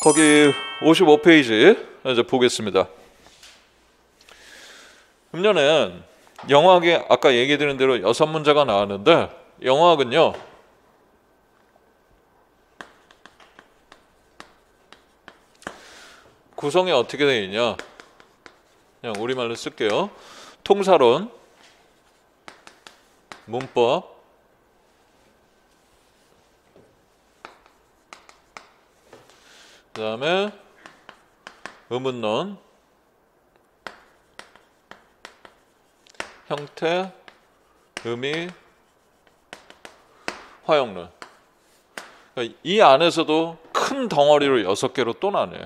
거기 55페이지 이제 보겠습니다. 금년엔 영어학이 아까 얘기 드린 대로 6문제가 나왔는데 영어학은요 구성이 어떻게 되어 있냐, 그냥 우리말로 쓸게요. 통사론, 문법, 그 다음에 의문론, 형태, 의미, 화형론. 이 안에서도 큰 덩어리로 6개로 또 나뉘어요.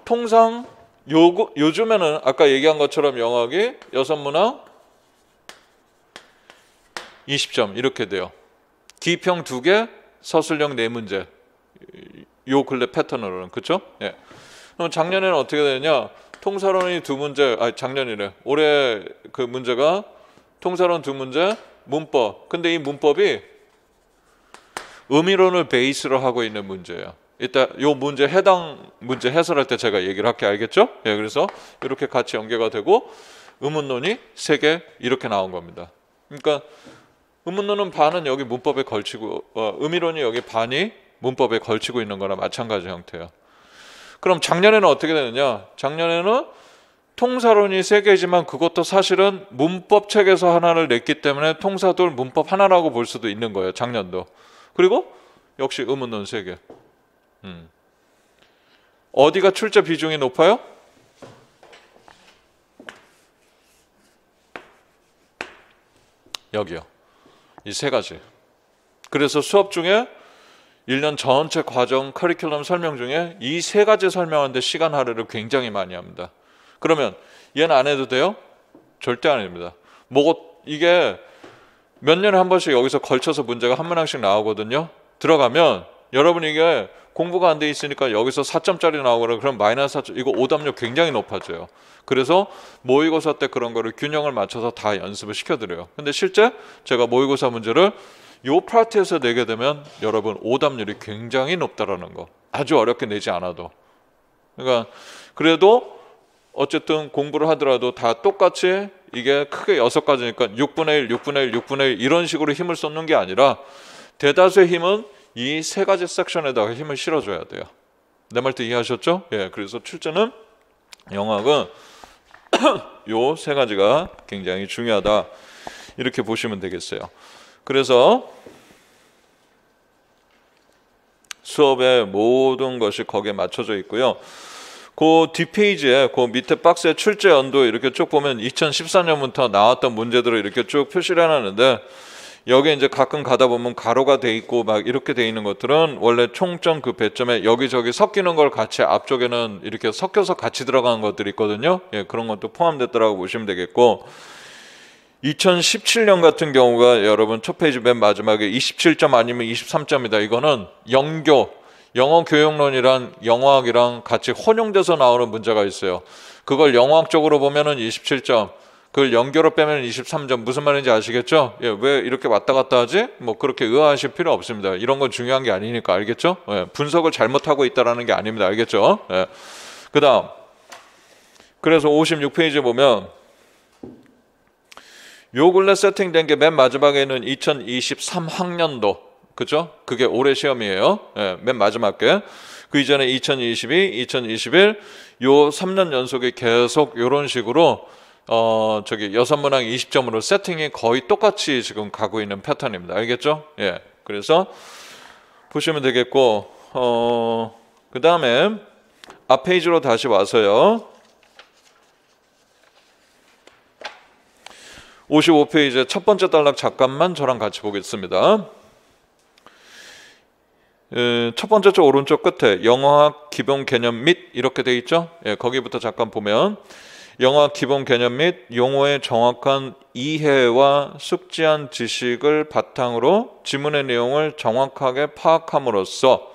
통상 요즘에는 아까 얘기한 것처럼 영어학이 6문항 20점 이렇게 돼요. 기평 2개, 서술형 4문제. 요 근래 패턴으로는, 그렇죠? 예. 그럼 작년에는 어떻게 되냐? 통사론이 2문제, 작년이래. 올해 그 문제가 통사론 2문제, 문법. 근데 이 문법이 의미론을 베이스로 하고 있는 문제예요. 이따 요 문제 해당 문제 해설할 때 제가 얘기를 할게, 알겠죠? 예, 그래서 이렇게 같이 연계가 되고 의문론이 3개 이렇게 나온 겁니다. 그러니까 의문론은 반은 여기 문법에 걸치고 의미론이 여기 반이 문법에 걸치고 있는 거나 마찬가지 형태예요. 그럼 작년에는 어떻게 되느냐? 작년에는 통사론이 3개지만 그것도 사실은 문법 책에서 하나를 냈기 때문에 통사돌 문법 하나라고 볼 수도 있는 거예요. 작년도. 그리고 역시 의문론 3개. 어디가 출제 비중이 높아요? 여기요. 이 3가지. 그래서 수업 중에 1년 전체 과정 커리큘럼 설명 중에 이 3가지 설명하는데 시간 할애를 굉장히 많이 합니다. 그러면 얘는 안 해도 돼요? 절대 아닙니다. 이게 몇 년에 한 번씩 여기서 걸쳐서 문제가 한 문항씩 나오거든요. 들어가면 여러분 이게 공부가 안 돼 있으니까 여기서 4점짜리 나오거나 그럼 마이너스 4점, 이거 오답률 굉장히 높아져요. 그래서 모의고사 때 그런 거를 균형을 맞춰서 다 연습을 시켜드려요. 근데 실제 제가 모의고사 문제를 요 파트에서 내게 되면 여러분 오답률이 굉장히 높다라는 거. 아주 어렵게 내지 않아도. 그러니까 그래도 어쨌든 공부를 하더라도 다 똑같이 이게 크게 6가지니까 6분의 1, 6분의 1, 6분의 1 이런 식으로 힘을 쏟는 게 아니라 대다수의 힘은 이 3가지 섹션에다가 힘을 실어줘야 돼요. 내 말 때 이해하셨죠? 예, 그래서 출제는 영어학은 요 3가지가 굉장히 중요하다. 이렇게 보시면 되겠어요. 그래서 수업의 모든 것이 거기에 맞춰져 있고요. 그 뒷페이지에 그 밑에 박스에 출제 연도 이렇게 쭉 보면 2014년부터 나왔던 문제들을 이렇게 쭉 표시를 해놨는데 여기 이제 가끔 가다 보면 가로가 돼 있고 막 이렇게 돼 있는 것들은 원래 총점 그 배점에 여기저기 섞이는 걸 같이 앞쪽에는 이렇게 섞여서 같이 들어가는 것들이 있거든요. 예, 그런 것도 포함됐다라고 보시면 되겠고 2017년 같은 경우가 여러분 첫 페이지 맨 마지막에 27점 아니면 23점이다. 이거는 영어 교육론이랑 영어학이랑 같이 혼용돼서 나오는 문제가 있어요. 그걸 영어학적으로 보면은 27점, 그걸 연교로 빼면 23점. 무슨 말인지 아시겠죠? 예, 왜 이렇게 왔다 갔다 하지? 뭐 그렇게 의아하실 필요 없습니다. 이런 건 중요한 게 아니니까, 알겠죠? 예, 분석을 잘못하고 있다라는 게 아닙니다. 알겠죠? 예. 그다음 그래서 56페이지 보면 요 근래 세팅된 게 맨 마지막에는 2023학년도, 그죠? 그게 올해 시험이에요. 예, 맨 마지막 게. 그 이전에 2022, 2021 요 3년 연속에 계속 요런 식으로 6문항 20점으로 세팅이 거의 똑같이 지금 가고 있는 패턴입니다. 알겠죠? 예. 그래서 보시면 되겠고 그 다음에 앞 페이지로 다시 와서요. 55페이지 첫 번째 단락 잠깐만 저랑 같이 보겠습니다. 첫 번째 쪽 오른쪽 끝에 영어학 기본 개념 및 이렇게 돼 있죠? 예, 거기부터 잠깐 보면 영어학 기본 개념 및 용어의 정확한 이해와 숙지한 지식을 바탕으로 지문의 내용을 정확하게 파악함으로써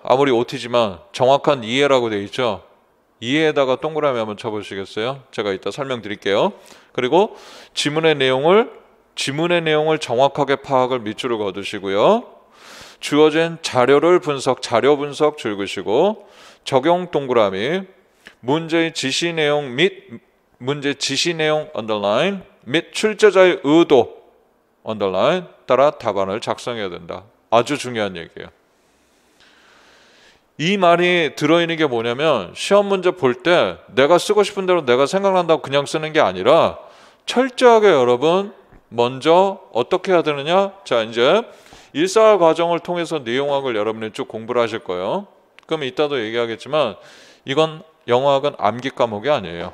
아무리 OT지만 정확한 이해라고 돼 있죠? 이해에다가 동그라미 한번 쳐보시겠어요? 제가 이따 설명드릴게요. 그리고 지문의 내용을 지문의 내용을 정확하게 파악을 밑줄을 그어두시고요. 주어진 자료를 자료 분석 줄그시고 적용 동그라미, 문제의 지시 내용 및 문제 지시 내용 언더라인 및 출제자의 의도 언더라인 따라 답안을 작성해야 된다. 아주 중요한 얘기예요. 이 말이 들어있는 게 뭐냐면 시험 문제 볼 때 내가 쓰고 싶은 대로 내가 생각난다고 그냥 쓰는 게 아니라 철저하게 여러분 먼저 어떻게 해야 되느냐? 자, 이제 일사 과정을 통해서 내용학을 여러분이 쭉 공부를 하실 거예요. 그럼 이따도 얘기하겠지만 이건 영어학은 암기 과목이 아니에요.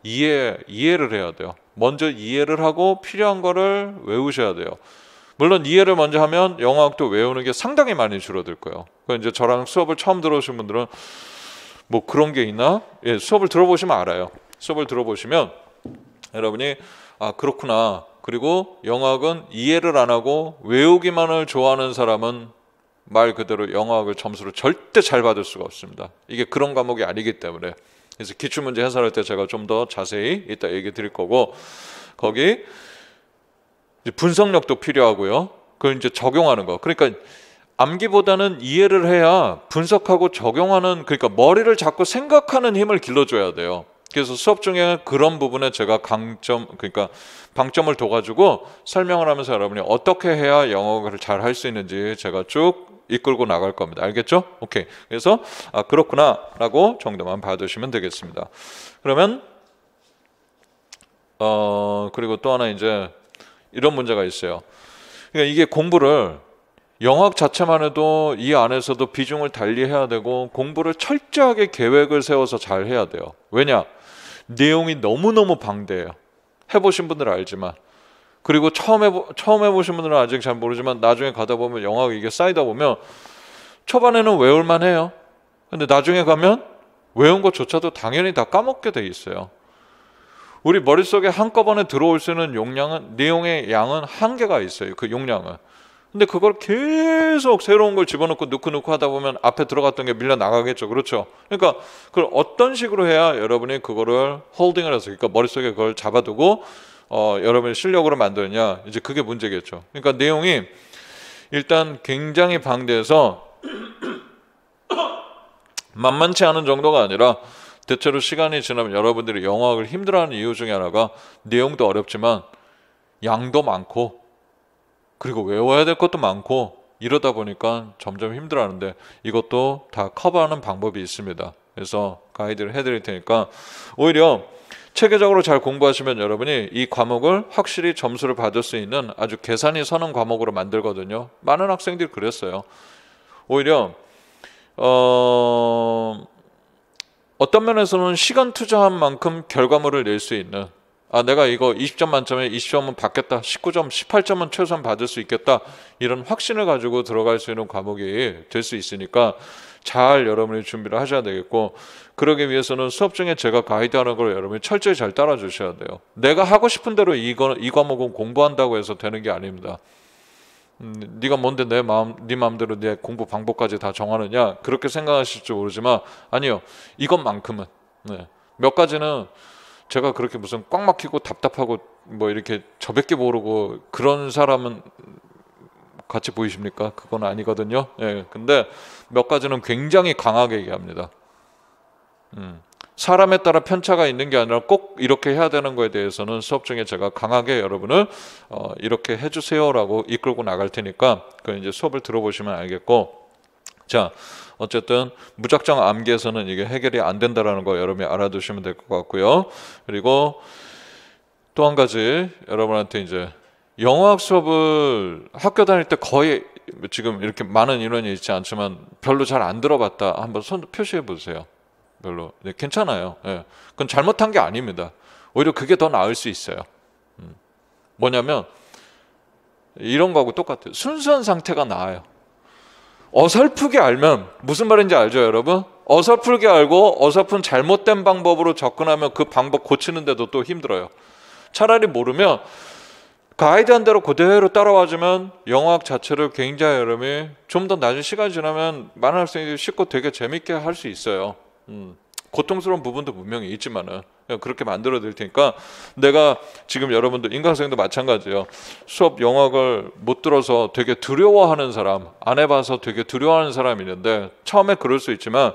이해를 해야 돼요. 먼저 이해를 하고 필요한 거를 외우셔야 돼요. 물론 이해를 먼저 하면 영어학도 외우는 게 상당히 많이 줄어들 거예요. 이제 저랑 수업을 처음 들어오신 분들은 뭐 그런 게 있나? 예, 수업을 들어보시면 알아요. 수업을 들어보시면 여러분이 아 그렇구나. 그리고 영어학은 이해를 안 하고 외우기만을 좋아하는 사람은 말 그대로 영어학을 점수를 절대 잘 받을 수가 없습니다. 이게 그런 과목이 아니기 때문에. 그래서 기출문제 해설할 때 제가 좀 더 자세히 이따 얘기 드릴 거고 거기 이제 분석력도 필요하고요. 그걸 이제 적용하는 거. 그러니까 암기보다는 이해를 해야 분석하고 적용하는 그러니까 머리를 자꾸 생각하는 힘을 길러줘야 돼요. 그래서 수업 중에 그런 부분에 제가 그러니까 방점을 둬가지고 설명을 하면서 여러분이 어떻게 해야 영어를 잘 할 수 있는지 제가 쭉 이끌고 나갈 겁니다. 알겠죠? 오케이. 그래서 아 그렇구나라고 정도만 봐두시면 되겠습니다. 그러면 그리고 또 하나 이제 이런 문제가 있어요. 그러니까 이게 공부를 영어학 자체만 해도 이 안에서도 비중을 달리 해야 되고 공부를 철저하게 계획을 세워서 잘 해야 돼요. 왜냐? 내용이 너무너무 방대해요. 해보신 분들은 알지만 그리고 처음 해보신 분들은 아직 잘 모르지만 나중에 가다 보면 영어학이 이게 쌓이다 보면 초반에는 외울만 해요. 근데 나중에 가면 외운 것조차도 당연히 다 까먹게 돼 있어요. 우리 머릿속에 한꺼번에 들어올 수 있는 용량은 내용의 양은 한계가 있어요. 그 용량은. 근데 그걸 계속 새로운 걸 집어넣고 넣고 하다 보면 앞에 들어갔던 게 밀려 나가겠죠. 그렇죠? 그러니까 그걸 어떤 식으로 해야 여러분이 그거를 홀딩을 해서 그러니까 머릿속에 그걸 잡아두고 여러분의 실력으로 만드느냐 이제 그게 문제겠죠. 그러니까 내용이 일단 굉장히 방대해서 만만치 않은 정도가 아니라 대체로 시간이 지나면 여러분들이 영어학을 힘들어하는 이유 중에 하나가 내용도 어렵지만 양도 많고 그리고 외워야 될 것도 많고 이러다 보니까 점점 힘들어하는데 이것도 다 커버하는 방법이 있습니다. 그래서 가이드를 해드릴 테니까 오히려 체계적으로 잘 공부하시면 여러분이 이 과목을 확실히 점수를 받을 수 있는 아주 계산이 서는 과목으로 만들거든요. 많은 학생들이 그랬어요. 오히려 어떤 면에서는 시간 투자한 만큼 결과물을 낼 수 있는 아 내가 이거 20점 만점에 20점은 받겠다 19점 18점은 최소한 받을 수 있겠다 이런 확신을 가지고 들어갈 수 있는 과목이 될 수 있으니까 잘 여러분이 준비를 하셔야 되겠고 그러기 위해서는 수업 중에 제가 가이드하는 걸 여러분이 철저히 잘 따라 주셔야 돼요. 내가 하고 싶은 대로 이 과목은 공부한다고 해서 되는 게 아닙니다. 네가 뭔데 네 마음대로 내 공부 방법까지 다 정하느냐 그렇게 생각하실지 모르지만 아니요 이것만큼은 몇 가지는 제가 그렇게 무슨 꽉 막히고 답답하고 뭐 이렇게 저밖에 모르고 그런 사람은 같이 보이십니까? 그건 아니거든요. 예, 근데 몇 가지는 굉장히 강하게 얘기합니다. 사람에 따라 편차가 있는 게 아니라 꼭 이렇게 해야 되는 거에 대해서는 수업 중에 제가 강하게 여러분을 이렇게 해주세요라고 이끌고 나갈 테니까 그 이제 수업을 들어보시면 알겠고 자 어쨌든 무작정 암기해서는 이게 해결이 안 된다라는 거 여러분이 알아두시면 될 것 같고요. 그리고 또 한 가지 여러분한테 이제 영어학 수업을 학교 다닐 때 거의 지금 이렇게 많은 인원이 있지 않지만 별로 잘 안 들어봤다 한번 손 표시해 보세요. 별로 네, 괜찮아요. 예. 그건 잘못한 게 아닙니다. 오히려 그게 더 나을 수 있어요. 뭐냐면 이런 거하고 똑같아요. 순수한 상태가 나아요. 어설프게 알면 무슨 말인지 알죠, 여러분? 어설프게 알고 어설픈 잘못된 방법으로 접근하면 그 방법 고치는데도 또 힘들어요. 차라리 모르면 가이드한 대로 그대로 따라와주면 영어학 자체를 굉장히 여러분이 좀 더 낮은 시간이 지나면 많은 학생들이 쉽고 되게 재밌게 할 수 있어요. 고통스러운 부분도 분명히 있지만은 그렇게 만들어 드릴 테니까 내가 지금 여러분들 인강생도 마찬가지예요. 수업 영역을 못 들어서 되게 두려워하는 사람, 안 해봐서 되게 두려워하는 사람이 있는데 처음에 그럴 수 있지만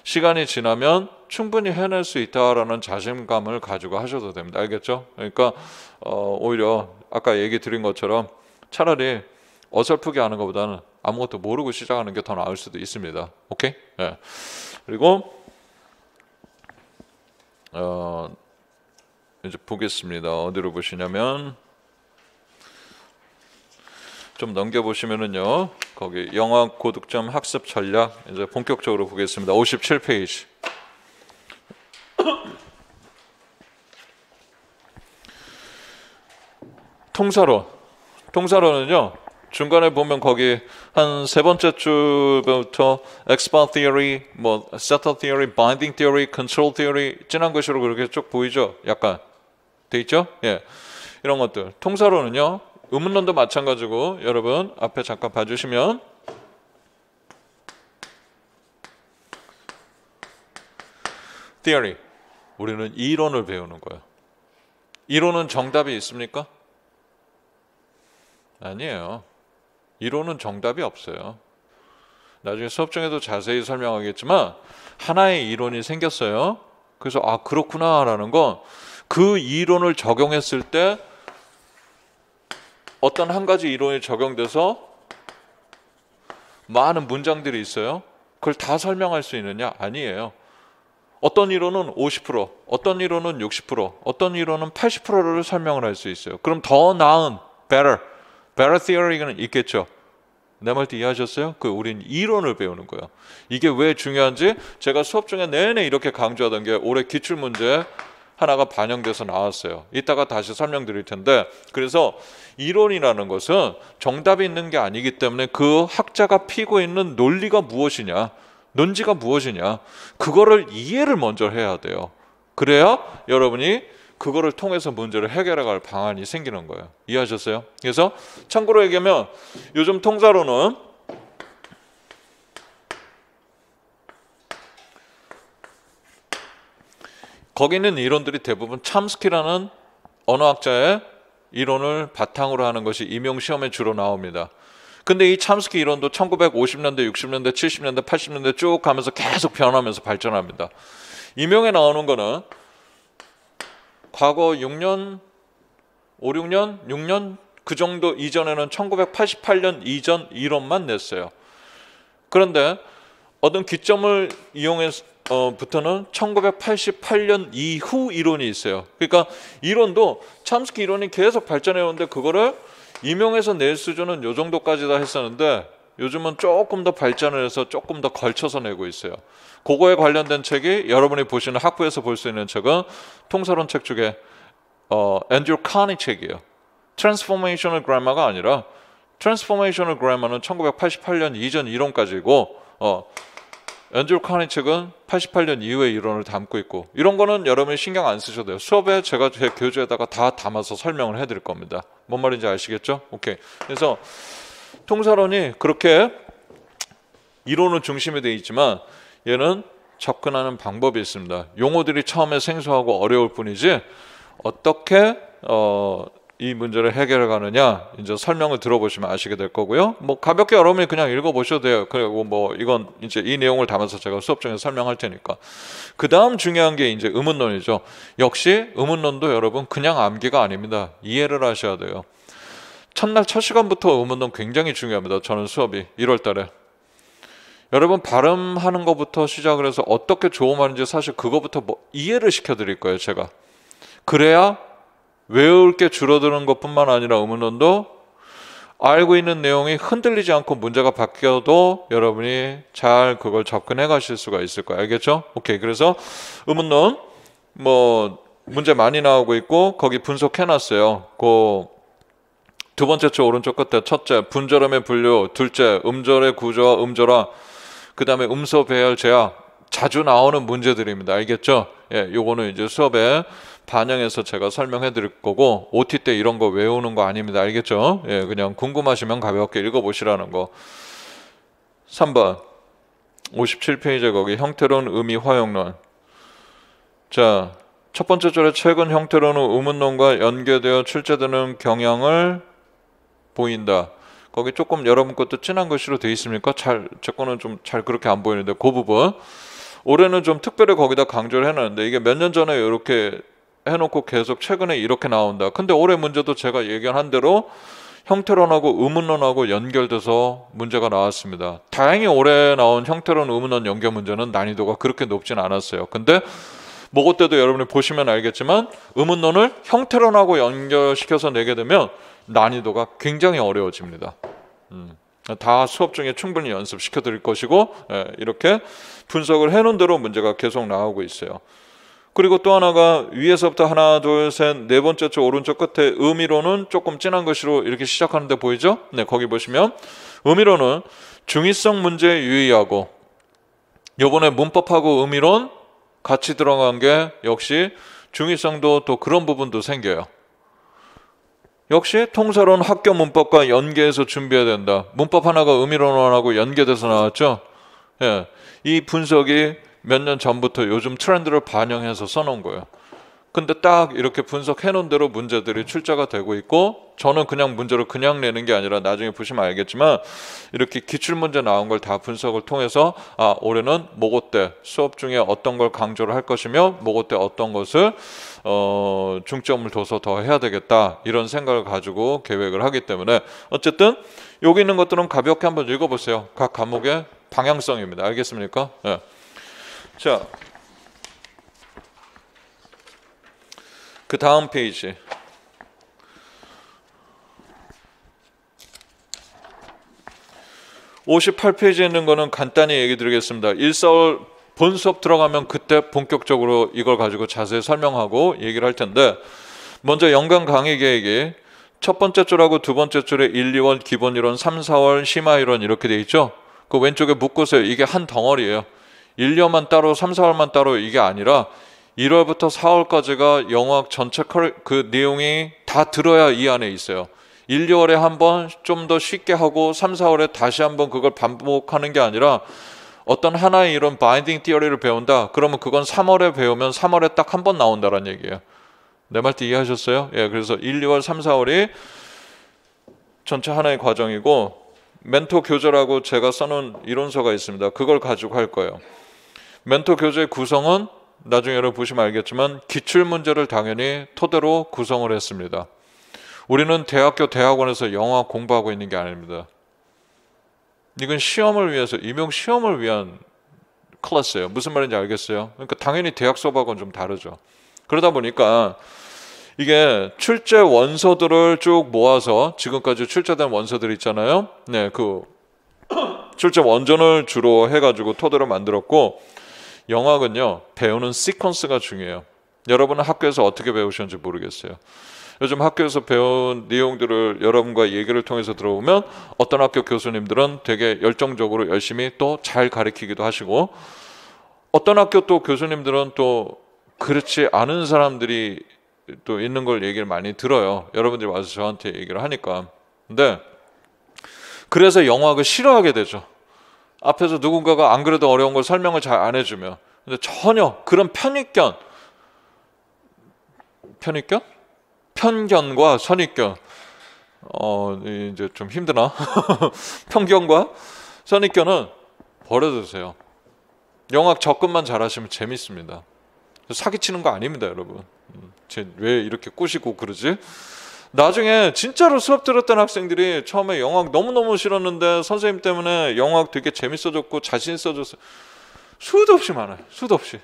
시간이 지나면 충분히 해낼 수 있다라는 자신감을 가지고 하셔도 됩니다. 알겠죠? 그러니까 오히려 아까 얘기 드린 것처럼 차라리 어설프게 하는 것보다는 아무것도 모르고 시작하는 게 더 나을 수도 있습니다. 오케이? 예. 그리고 이제 보겠습니다. 어디로 보시냐면 좀 넘겨보시면은요, 거기 영어 고득점 학습 전략 이제 본격적으로 보겠습니다. 57페이지. 통사론은요, 중간에 보면 거기 한 세 번째 줄부터 expert theory, 뭐 setter theory, binding theory, control theory, 진한 글씨로 그렇게 쭉 보이죠? 약간 돼 있죠? 예, 이런 것들. 통사론은요, 의문론도 마찬가지고 여러분 앞에 잠깐 봐주시면 theory, 우리는 이론을 배우는 거예요. 이론은 정답이 있습니까? 아니에요. 이론은 정답이 없어요. 나중에 수업 중에도 자세히 설명하겠지만 하나의 이론이 생겼어요. 그래서 아 그렇구나라는 건 그 이론을 적용했을 때 어떤 한 가지 이론이 적용돼서 많은 문장들이 있어요. 그걸 다 설명할 수 있느냐? 아니에요. 어떤 이론은 50%, 어떤 이론은 60%, 어떤 이론은 80%를 설명을 할 수 있어요. 그럼 더 나은 better theory는 있겠죠. 내 말도 이해하셨어요? 우린 이론을 배우는 거예요. 이게 왜 중요한지 제가 수업 중에 내내 이렇게 강조하던 게 올해 기출문제 하나가 반영돼서 나왔어요. 이따가 다시 설명드릴 텐데, 그래서 이론이라는 것은 정답이 있는 게 아니기 때문에 그 학자가 피고 있는 논리가 무엇이냐, 논지가 무엇이냐, 그거를 이해를 먼저 해야 돼요. 그래야 여러분이 그거를 통해서 문제를 해결해갈 방안이 생기는 거예요. 이해하셨어요? 그래서 참고로 얘기하면 요즘 통사로는 거기 있는 이론들이 대부분 참스키라는 언어학자의 이론을 바탕으로 하는 것이 임용시험에 주로 나옵니다. 근데 이 참스키 이론도 1950년대, 60년대, 70년대, 80년대 쭉 가면서 계속 변하면서 발전합니다. 임용에 나오는 거는 과거 6년, 5, 6년, 6년 그 정도 이전에는 1988년 이전 이론만 냈어요. 그런데 어떤 기점을 이용해서 부터는 1988년 이후 이론이 있어요. 그러니까 이론도 참스키 이론이 계속 발전해 오는데 그거를 임용해서 낼 수준은 요 정도까지다 했었는데 요즘은 조금 더 발전을 해서 조금 더 걸쳐서 내고 있어요. 그거에 관련된 책이 여러분이 보시는 학부에서 볼 수 있는 책은 통사론 책 중에 앤드류 카니 책이에요. 트랜스포메이셔널 그래머가 아니라 트랜스포메이셔널 그래머는 1988년 이전 이론까지고 앤드류 카니 책은 88년 이후의 이론을 담고 있고 이런 거는 여러분이 신경 안 쓰셔도 돼요. 수업에 제가 제 교재에다가 다 담아서 설명을 해드릴 겁니다. 뭔 말인지 아시겠죠? 오케이. 그래서 통사론이 그렇게 이론은 중심이 되어 있지만 얘는 접근하는 방법이 있습니다. 용어들이 처음에 생소하고 어려울 뿐이지 어떻게 이 문제를 해결해 가느냐 이제 설명을 들어보시면 아시게 될 거고요. 뭐 가볍게 여러분이 그냥 읽어보셔도 돼요. 그리고 뭐 이건 이제 이 내용을 담아서 제가 수업 중에 설명할 테니까. 그 다음 중요한 게 이제 의문론이죠. 역시 의문론도 여러분 그냥 암기가 아닙니다. 이해를 하셔야 돼요. 첫날 첫 시간부터 의문론 굉장히 중요합니다. 저는 수업이 1월 달에. 여러분 발음하는 것부터 시작을 해서 어떻게 조음하는지 사실 그거부터 이해를 시켜드릴 거예요. 제가. 그래야 외울 게 줄어드는 것뿐만 아니라 의문론도 알고 있는 내용이 흔들리지 않고 문제가 바뀌어도 여러분이 잘 그걸 접근해 가실 수가 있을 거예요. 알겠죠? 오케이. 그래서 의문론 뭐 문제 많이 나오고 있고 거기 분석해 놨어요. 두 번째 줄 오른쪽 끝에 첫째 분절음의 분류, 둘째 음절의 구조와 음절화, 그 다음에 음소 배열 제약 자주 나오는 문제들입니다. 알겠죠? 예, 요거는 이제 수업에 반영해서 제가 설명해 드릴 거고 OT 때 이런 거 외우는 거 아닙니다. 알겠죠? 예, 그냥 궁금하시면 가볍게 읽어보시라는 거. 3번 57페이지 거기 형태론 의미 화용론. 자, 첫 번째 줄에 최근 형태로는 의문론과 연계되어 출제되는 경향을 보인다. 거기 조금 여러분 것도 진한 글씨로 되어 있습니까? 제 거는 좀 잘 그렇게 안 보이는데 그 부분 올해는 좀 특별히 거기다 강조를 해놨는데 이게 몇 년 전에 이렇게 해놓고 계속 최근에 이렇게 나온다. 근데 올해 문제도 제가 예견한 대로 형태론하고 의문론하고 연결돼서 문제가 나왔습니다. 다행히 올해 나온 형태론 의문론 연결 문제는 난이도가 그렇게 높진 않았어요. 근데 모고 때도 여러분이 보시면 알겠지만 의문론을 형태론하고 연결시켜서 내게 되면 난이도가 굉장히 어려워집니다. 다 수업 중에 충분히 연습시켜 드릴 것이고 이렇게 분석을 해놓은 대로 문제가 계속 나오고 있어요. 그리고 또 하나가 위에서부터 하나, 둘, 셋, 네 번째 줄 오른쪽 끝에 의미로는 조금 진한 글씨로 이렇게 시작하는데 보이죠? 네, 거기 보시면 의미로는 중의성 문제에 유의하고 요번에 문법하고 의미론 같이 들어간 게 역시 중의성도 또 그런 부분도 생겨요. 역시 통사론 학교 문법과 연계해서 준비해야 된다. 문법 하나가 의미론하고 연계돼서 나왔죠. 예, 이 분석이 몇 년 전부터 요즘 트렌드를 반영해서 써놓은 거예요. 근데 딱 이렇게 분석해 놓은 대로 문제들이 출제가 되고 있고 저는 그냥 문제를 그냥 내는 게 아니라 나중에 보시면 알겠지만 이렇게 기출문제 나온 걸 다 분석을 통해서 올해는 모고 때 수업 중에 어떤 걸 강조를 할 것이며 모고 때 어떤 것을 중점을 둬서 더 해야 되겠다 이런 생각을 가지고 계획을 하기 때문에 어쨌든 여기 있는 것들은 가볍게 한번 읽어보세요. 각 과목의 방향성입니다. 알겠습니까? 네. 자, 그 다음 페이지 58페이지에 있는 거는 간단히 얘기 드리겠습니다. 1, 4월 본 수업 들어가면 그때 본격적으로 이걸 가지고 자세히 설명하고 얘기를 할 텐데 먼저 연간 강의 계획이 첫 번째 줄하고 두 번째 줄에 1, 2월 기본이론, 3, 4월 심화이론 이렇게 돼 있죠. 그 왼쪽에 묶으세요. 이게 한 덩어리예요. 1년만 따로 3, 4월만 따로 이게 아니라 1월부터 4월까지가 영어학 전체 그 내용이 다 들어야 이 안에 있어요. 1, 2월에 한번 좀 더 쉽게 하고 3, 4월에 다시 한번 그걸 반복하는 게 아니라 어떤 하나의 이런 바인딩 티어리를 배운다. 그러면 그건 3월에 배우면 3월에 딱 한 번 나온다는 얘기예요. 내 말도 이해하셨어요? 예, 그래서 1, 2월, 3, 4월이 전체 하나의 과정이고 멘토 교재라고 제가 써놓은 이론서가 있습니다. 그걸 가지고 할 거예요. 멘토 교재의 구성은 나중에 여러분 보시면 알겠지만 기출문제를 당연히 토대로 구성을 했습니다. 우리는 대학교 대학원에서 영어 공부하고 있는 게 아닙니다. 이건 시험을 위해서 임용 시험을 위한 클래스예요. 무슨 말인지 알겠어요? 그러니까 당연히 대학 수업하고는 좀 다르죠. 그러다 보니까 이게 출제 원서들을 쭉 모아서 지금까지 출제된 원서들 있잖아요. 네, 그 출제 원전을 주로 해가지고 토대로 만들었고 영어학은요 배우는 시퀀스가 중요해요. 여러분은 학교에서 어떻게 배우셨는지 모르겠어요. 요즘 학교에서 배운 내용들을 여러분과 얘기를 통해서 들어보면 어떤 학교 교수님들은 되게 열정적으로 열심히 또 잘 가르치기도 하시고 어떤 학교 또 교수님들은 또 그렇지 않은 사람들이 또 있는 걸 얘기를 많이 들어요. 여러분들이 와서 저한테 얘기를 하니까. 근데 그래서 영어학을 싫어하게 되죠. 앞에서 누군가가 안 그래도 어려운 걸 설명을 잘 안 해주면. 근데 전혀 그런 편견과 선입견 이제 좀 힘드나? 편견과 선입견은 버려두세요. 영어학 접근만 잘하시면 재밌습니다. 사기치는 거 아닙니다, 여러분. 왜 이렇게 꼬시고 그러지? 나중에 진짜로 수업 들었던 학생들이 처음에 영어학 너무너무 싫었는데 선생님 때문에 영어학 되게 재밌어졌고 자신 있어졌어요. 수도 없이 많아요. 수도 없이.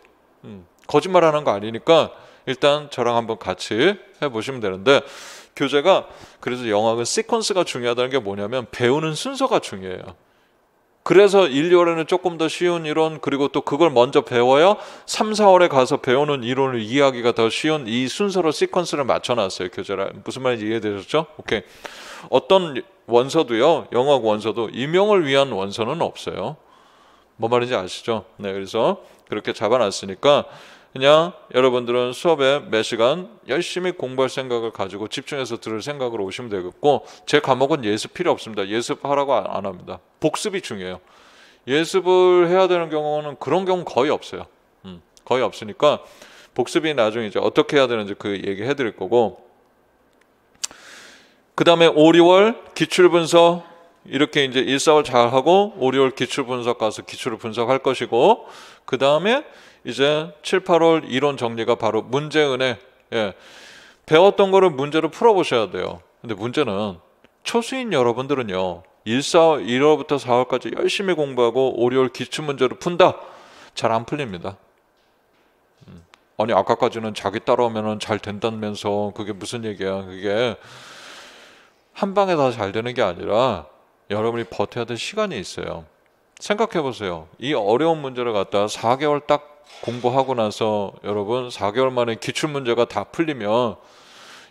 거짓말하는 거 아니니까 일단 저랑 한번 같이 해보시면 되는데 교재가 그래서 영어학은 시퀀스가 중요하다는 게 뭐냐면 배우는 순서가 중요해요. 그래서 1, 2월에는 조금 더 쉬운 이론 그리고 또 그걸 먼저 배워야 3, 4월에 가서 배우는 이론을 이해하기가 더 쉬운 이 순서로 시퀀스를 맞춰놨어요. 교재라. 무슨 말인지 이해되셨죠? 오케이. 어떤 원서도요. 영어학 원서도 임용을 위한 원서는 없어요. 뭔 말인지 아시죠? 네, 그래서 그렇게 잡아놨으니까 그냥 여러분들은 수업에 몇 시간 열심히 공부할 생각을 가지고 집중해서 들을 생각으로 오시면 되겠고 제 과목은 예습 필요 없습니다. 예습하라고 안 합니다. 복습이 중요해요. 예습을 해야 되는 경우는 그런 경우 거의 없어요. 거의 없으니까 복습이 나중에 이제 어떻게 해야 되는지 그 얘기 해드릴 거고, 그 다음에 5, 6월 기출 분석 이렇게 이제 1, 4월 잘 하고 5, 6월 기출 분석 가서 기출을 분석할 것이고, 그 다음에 이제 7, 8월 이론 정리가 바로 문제은행. 예. 배웠던 거를 문제로 풀어보셔야 돼요. 근데 문제는 초수인 여러분들은요, 1월부터 4월까지 열심히 공부하고 5, 6월 기출 문제를 푼다? 잘 안 풀립니다. 아니 아까까지는 자기 따라오면 잘 된다면서 그게 무슨 얘기야. 그게 한 방에 다 잘 되는 게 아니라 여러분이 버텨야 될 시간이 있어요. 생각해 보세요. 이 어려운 문제를 갖다 4개월 딱 공부하고 나서 여러분 4개월 만에 기출문제가 다 풀리면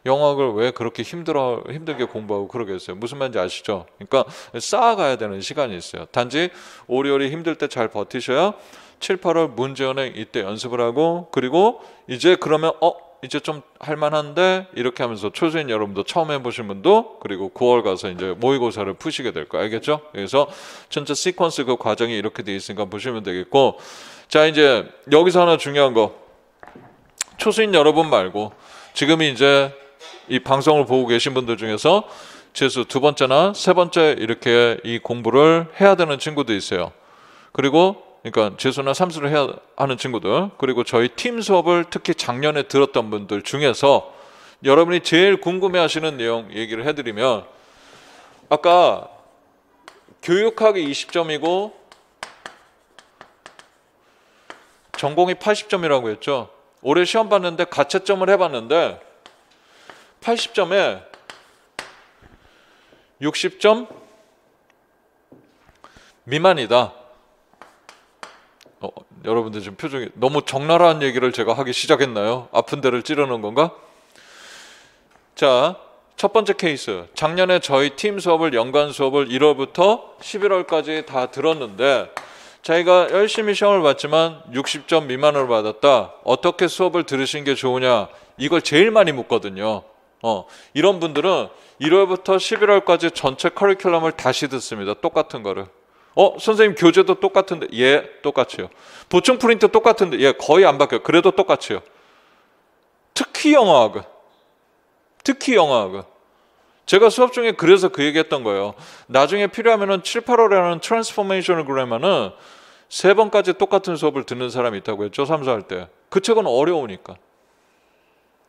영어학을 왜 그렇게 힘들게 공부하고 그러겠어요? 무슨 말인지 아시죠? 그러니까 쌓아가야 되는 시간이 있어요. 단지 5, 6월이 힘들 때 잘 버티셔야 7, 8월 문제은행 이때 연습을 하고, 그리고 이제 그러면 이제 좀 할만한데 이렇게 하면서 초수인 여러분도 처음 해보신 분도, 그리고 9월 가서 이제 모의고사를 푸시게 될 거예요. 알겠죠? 그래서 전체 시퀀스 그 과정이 이렇게 돼 있으니까 보시면 되겠고, 자 이제 여기서 하나 중요한 거, 초수인 여러분 말고 지금 이제 이 방송을 보고 계신 분들 중에서 재수 2번째나 3번째 이렇게 이 공부를 해야 되는 친구도 있어요. 그리고 그러니까 재수나 삼수를 해야 하는 친구들, 그리고 저희 팀 수업을 특히 작년에 들었던 분들 중에서 여러분이 제일 궁금해하시는 내용 얘기를 해드리면, 아까 교육학이 20점이고 전공이 80점이라고 했죠. 올해 시험 봤는데 가채점을 해봤는데 80점에 60점 미만이다. 여러분들 지금 표정이 너무 적나라한 얘기를 제가 하기 시작했나요? 아픈 데를 찌르는 건가? 자, 첫 번째 케이스. 작년에 저희 팀 수업을, 연간 수업을 1월부터 11월까지 다 들었는데 자기가 열심히 시험을 봤지만 60점 미만으로 받았다. 어떻게 수업을 들으신 게 좋으냐? 이걸 제일 많이 묻거든요. 이런 분들은 1월부터 11월까지 전체 커리큘럼을 다시 듣습니다. 똑같은 거를. 선생님 교재도 똑같은데? 예, 똑같이요. 보충 프린트 똑같은데? 예, 거의 안 바뀌어요. 그래도 똑같이요. 특히 영어학은. 제가 수업 중에 그래서 그 얘기했던 거예요. 나중에 필요하면은 7, 8월에 하는 트랜스포메이셔널 그래머는 3번까지 똑같은 수업을 듣는 사람이 있다고 했죠. 삼수할 때. 그 책은 어려우니까.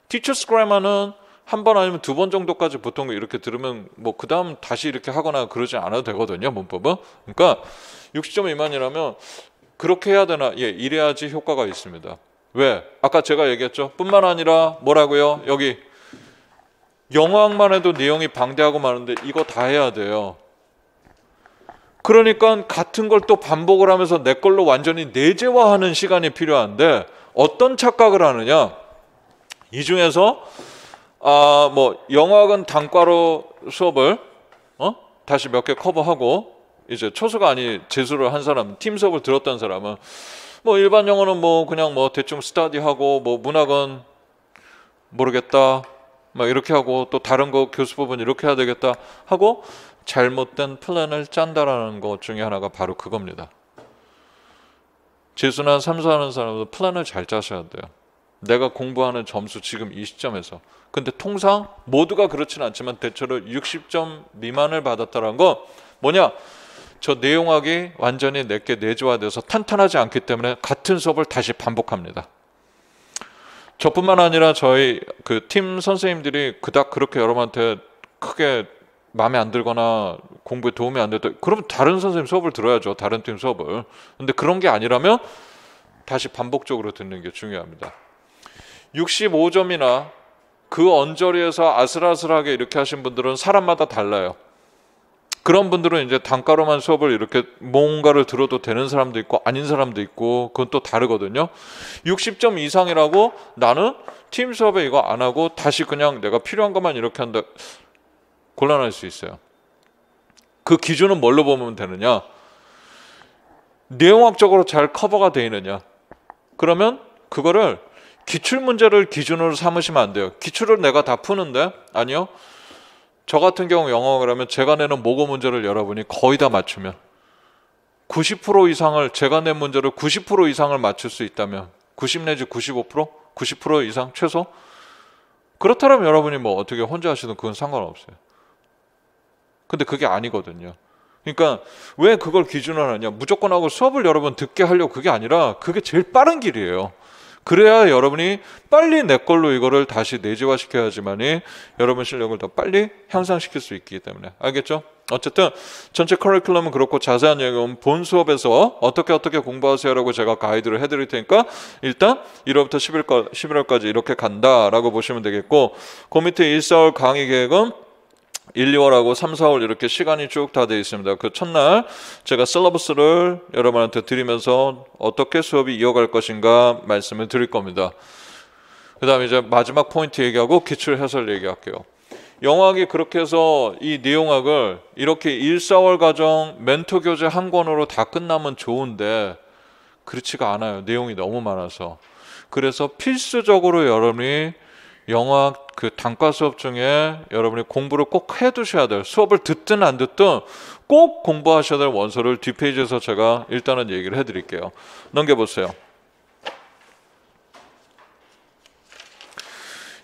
티처스 그래머는 한 번 아니면 2번 정도까지 보통 이렇게 들으면 뭐 그 다음 다시 이렇게 하거나 그러지 않아도 되거든요. 문법은. 그러니까 60점 미만이라면 그렇게 해야 되나? 예, 이래야지 효과가 있습니다. 왜? 아까 제가 얘기했죠. 뿐만 아니라 뭐라고요? 여기 영어학만 해도 내용이 방대하고 많은데 이거 다 해야 돼요. 그러니까 같은 걸 또 반복을 하면서 내 걸로 완전히 내재화하는 시간이 필요한데 어떤 착각을 하느냐? 이 중에서 뭐 영어학은 단과로 수업을 다시 몇 개 커버하고, 이제 초수가 아닌 재수를 한 사람, 팀 수업을 들었던 사람은 뭐 일반 영어는 뭐 그냥 뭐 대충 스터디하고, 뭐 문학은 모르겠다 막 이렇게 하고, 또 다른 거 교수법은 이렇게 해야 되겠다 하고 잘못된 플랜을 짠다라는 것 중에 하나가 바로 그겁니다. 재수나 삼수하는 사람도 플랜을 잘 짜셔야 돼요. 내가 공부하는 점수 지금 이 시점에서. 근데 통상 모두가 그렇지는 않지만 대체로 60점 미만을 받았다는 건 뭐냐? 저 내용학이 완전히 내게 내재화돼서 탄탄하지 않기 때문에 같은 수업을 다시 반복합니다. 저뿐만 아니라 저희 그 팀 선생님들이 그닥 그렇게 여러분한테 크게 마음에 안 들거나 공부에 도움이 안 됐다, 그러면 다른 선생님 수업을 들어야죠. 다른 팀 수업을. 근데 그런 게 아니라면 다시 반복적으로 듣는 게 중요합니다. 65점이나 그 언저리에서 아슬아슬하게 이렇게 하신 분들은 사람마다 달라요. 그런 분들은 이제 단가로만 수업을 이렇게 뭔가를 들어도 되는 사람도 있고 아닌 사람도 있고, 그건 또 다르거든요. 60점 이상이라고 나는 팀 수업에 이거 안 하고 다시 그냥 내가 필요한 것만 이렇게 한다, 곤란할 수 있어요. 그 기준은 뭘로 보면 되느냐? 내용학적으로 잘 커버가 되어 있느냐? 그러면 그거를 기출문제를 기준으로 삼으시면 안 돼요. 기출을 내가 다 푸는데, 아니요. 저 같은 경우 영어학을 하면 제가 내는 모고 문제를 여러분이 거의 다 맞추면 90% 이상을, 제가 낸 문제를 90% 이상을 맞출 수 있다면, 90 내지 95%? 90% 이상 최소? 그렇다면 여러분이 뭐 어떻게 혼자 하시든 그건 상관없어요. 근데 그게 아니거든요. 그러니까 왜 그걸 기준으로 하느냐? 무조건 하고 수업을 여러분 듣게 하려고 그게 아니라 그게 제일 빠른 길이에요. 그래야 여러분이 빨리 내 걸로 이거를 다시 내재화시켜야지만이 여러분 실력을 더 빨리 향상시킬 수 있기 때문에. 알겠죠? 어쨌든 전체 커리큘럼은 그렇고 자세한 내용은 본 수업에서 어떻게 공부하세요라고 제가 가이드를 해드릴 테니까 일단 1월부터 11월까지 이렇게 간다라고 보시면 되겠고, 그 밑에 1, 4월 강의 계획은 1, 2월하고 3, 4월 이렇게 시간이 쭉 다 되어 있습니다. 그 첫날 제가 셀러버스를 여러분한테 드리면서 어떻게 수업이 이어갈 것인가 말씀을 드릴 겁니다. 그 다음에 이제 마지막 포인트 얘기하고 기출 해설 얘기할게요. 영어학이 그렇게 해서 이 내용학을 이렇게 1, 4월 과정 멘토 교재 한 권으로 다 끝나면 좋은데 그렇지가 않아요. 내용이 너무 많아서. 그래서 필수적으로 여러분이 영어학 그 단과 수업 중에 여러분이 공부를 꼭 해두셔야 돼요. 수업을 듣든 안 듣든 꼭 공부하셔야 될 원서를 뒷페이지에서 제가 일단은 얘기를 해드릴게요. 넘겨보세요.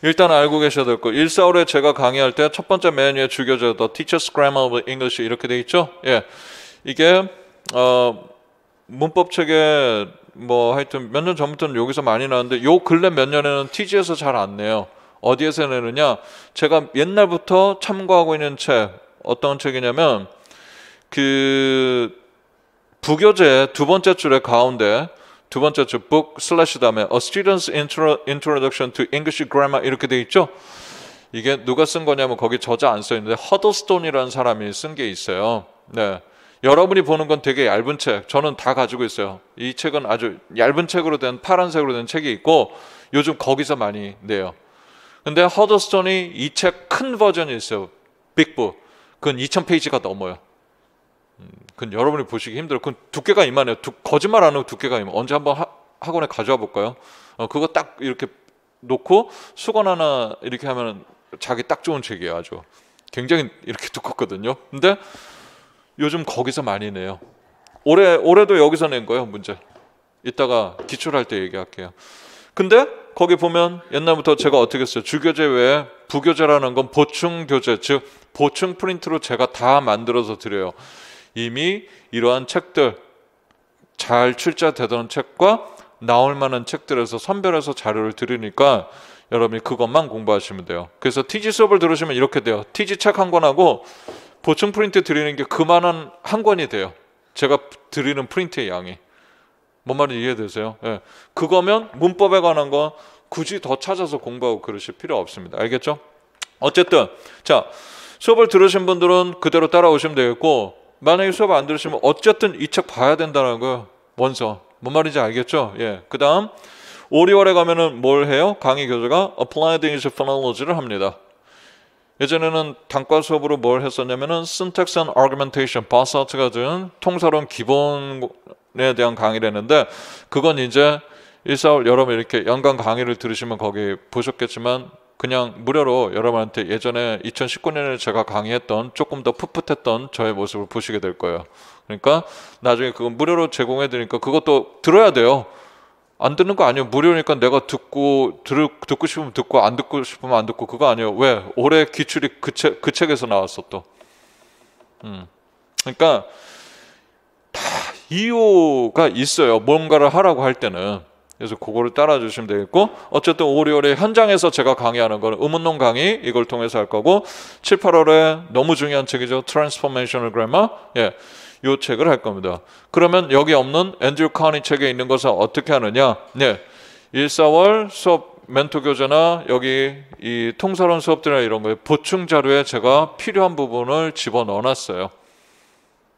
일단 알고 계셔야 될 거. 1, 4월에 제가 강의할 때 첫 번째 메뉴에 주교재 The Teacher's Grammar of English 이렇게 돼 있죠. 예, 이게 문법책에 뭐 하여튼 몇 년 전부터는 여기서 많이 나왔는데 요 근래 몇 년에는 TG에서 잘 안 내요. 어디에서 내느냐? 제가 옛날부터 참고하고 있는 책 어떤 책이냐면 그 부교재 두 번째 줄에 가운데 두 번째 줄 book 슬래시 다음에 A Student's Introduction to English Grammar 이렇게 돼 있죠. 이게 누가 쓴 거냐면 거기 저자 안 써 있는데 허더스톤이라는 사람이 쓴 게 있어요. 네. 여러분이 보는 건 되게 얇은 책, 저는 다 가지고 있어요. 이 책은 아주 얇은 책으로 된 파란색으로 된 책이 있고 요즘 거기서 많이 내요. 근데 허더스톤이 이 책 큰 버전이 있어요. 빅북. 그건 2000페이지가 넘어요. 그건 여러분이 보시기 힘들어요. 그건 두께가 이만해요. 거짓말 안 하고 두께가 이만. 언제 한번 학원에 가져와 볼까요? 그거 딱 이렇게 놓고 수건 하나 이렇게 하면 자기 딱 좋은 책이에요. 아주 굉장히 이렇게 두껍거든요. 근데 요즘 거기서 많이 내요. 올해도 여기서 낸 거예요. 문제. 이따가 기출할 때 얘기할게요. 근데 거기 보면 옛날부터 제가 어떻게 했어요? 주교재 외에 부교재라는 건 보충 교재, 즉 보충 프린트로 제가 다 만들어서 드려요. 이미 이러한 책들, 잘 출제되던 책과 나올 만한 책들에서 선별해서 자료를 드리니까 여러분이 그것만 공부하시면 돼요. 그래서 TG 수업을 들으시면 이렇게 돼요. TG 책 한 권하고 보충 프린트 드리는 게 그만한 한 권이 돼요. 제가 드리는 프린트의 양이. 뭔 말인지 이해되세요? 예. 그거면 문법에 관한 거 굳이 더 찾아서 공부하고 그러실 필요 없습니다. 알겠죠? 어쨌든 자, 수업을 들으신 분들은 그대로 따라오시면 되겠고, 만약에 수업 안 들으시면 어쨌든 이 책 봐야 된다는 거예요. 원서. 뭔 말인지 알겠죠? 예. 그 다음 5, 6월에 가면은 뭘 해요? 강의 교재가 Applied English Phonology를 합니다. 예전에는 단과 수업으로 뭘 했었냐면은 Syntax and Argumentation, 바사트 같은 통사론 기본에 대한 강의를 했는데, 그건 이제 1, 4월 여러분 이렇게 연간 강의를 들으시면 거기 보셨겠지만 그냥 무료로 여러분한테 예전에 2019년에 제가 강의했던 조금 더 풋풋했던 저의 모습을 보시게 될 거예요. 그러니까 나중에 그거 무료로 제공해 드리니까 그것도 들어야 돼요. 안 듣는 거 아니에요. 무료니까 내가 듣고 싶으면 듣고 안 듣고 싶으면 안 듣고 그거 아니에요. 왜? 올해 기출이 그 책에서 나왔어 또. 그러니까 다 이유가 있어요. 뭔가를 하라고 할 때는. 그래서 그거를 따라주시면 되겠고, 어쨌든 5, 6월에 현장에서 제가 강의하는 거는 의문론 강의 이걸 통해서 할 거고, 7, 8월에 너무 중요한 책이죠. Transformational Grammar. 예. 이 책을 할 겁니다. 그러면 여기 없는 앤드류 카니 책에 있는 것을 어떻게 하느냐? 네, 1, 4월 수업 멘토 교재나 여기 이 통사론 수업들이나 이런 거에 보충 자료에 제가 필요한 부분을 집어넣어놨어요.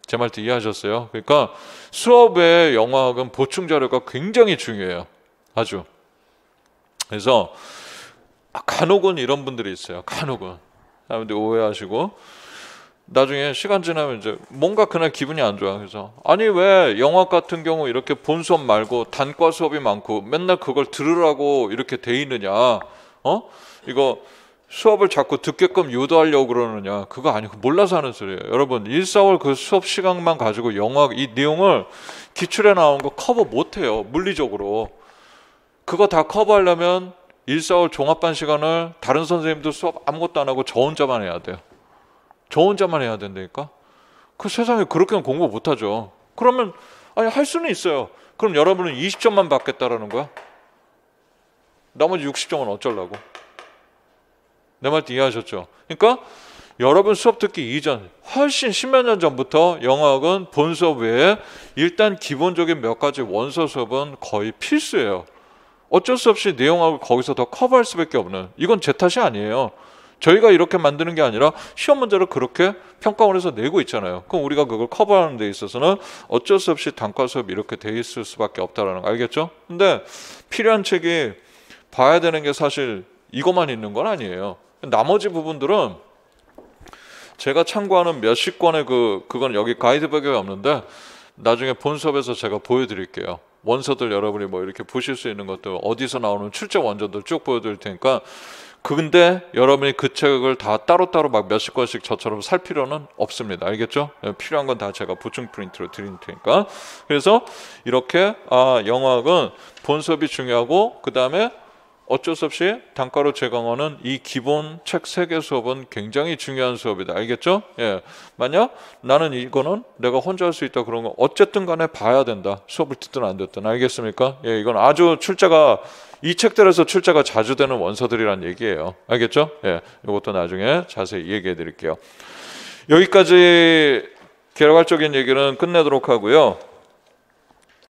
제 말도 이해하셨어요? 그러니까 수업의 영어학은 보충 자료가 굉장히 중요해요. 아주. 그래서 간혹은 이런 분들이 있어요. 간혹은. 사람들이 오해하시고 나중에 시간 지나면 이제 뭔가 그날 기분이 안 좋아. 그래서 아니 왜 영어 같은 경우 이렇게 본 수업 말고 단과 수업이 많고 맨날 그걸 들으라고 이렇게 돼 있느냐? 이거 수업을 자꾸 듣게끔 유도하려고 그러느냐? 그거 아니고 몰라서 하는 소리예요. 여러분 1, 4월 그 수업 시간만 가지고 영어학 이 내용을 기출에 나온 거 커버 못 해요. 물리적으로. 그거 다 커버하려면 1, 4월 종합반 시간을 다른 선생님도 수업 아무것도 안 하고 저 혼자만 해야 돼요. 저 혼자만 해야 된다니까. 그 세상에 그렇게는 공부 못하죠. 그러면 아니 할 수는 있어요. 그럼 여러분은 20점만 받겠다라는 거야? 나머지 60점은 어쩌려고? 내 말 이해하셨죠? 그러니까 여러분 수업 듣기 이전 훨씬 10몇 년 전부터 영어학은 본 수업 외에 일단 기본적인 몇 가지 원서 수업은 거의 필수예요. 어쩔 수 없이 내용학을 거기서 더 커버할 수밖에 없는, 이건 제 탓이 아니에요. 저희가 이렇게 만드는 게 아니라 시험 문제를 그렇게 평가원에서 내고 있잖아요. 그럼 우리가 그걸 커버하는 데 있어서는 어쩔 수 없이 단과 수업이 이렇게 돼 있을 수밖에 없다는 거 알겠죠? 근데 필요한 책이 봐야 되는 게 사실 이것만 있는 건 아니에요. 나머지 부분들은 제가 참고하는 몇십 권의 그건 여기 가이드북에 없는데 나중에 본 수업에서 제가 보여드릴게요. 원서들 여러분이 뭐 이렇게 보실 수 있는 것도 어디서 나오는 출제 원전들 쭉 보여드릴 테니까, 근데 여러분이 그 책을 다 따로따로 막 몇십 권씩 저처럼 살 필요는 없습니다. 알겠죠? 필요한 건 다 제가 보충 프린트로 드릴 테니까. 그래서 이렇게 영어학은 본 수업이 중요하고 그 다음에 어쩔 수 없이 단과로 제공하는 이 기본 책 3개 수업은 굉장히 중요한 수업이다. 알겠죠? 예. 만약 나는 이거는 내가 혼자 할 수 있다 그런 거 어쨌든 간에 봐야 된다. 수업을 듣든 안 듣든. 알겠습니까? 예, 이건 아주 출제가 이 책들에서 출제가 자주 되는 원서들이란 얘기예요. 알겠죠? 예. 이것도 나중에 자세히 얘기해 드릴게요. 여기까지 결과적인 얘기는 끝내도록 하고요.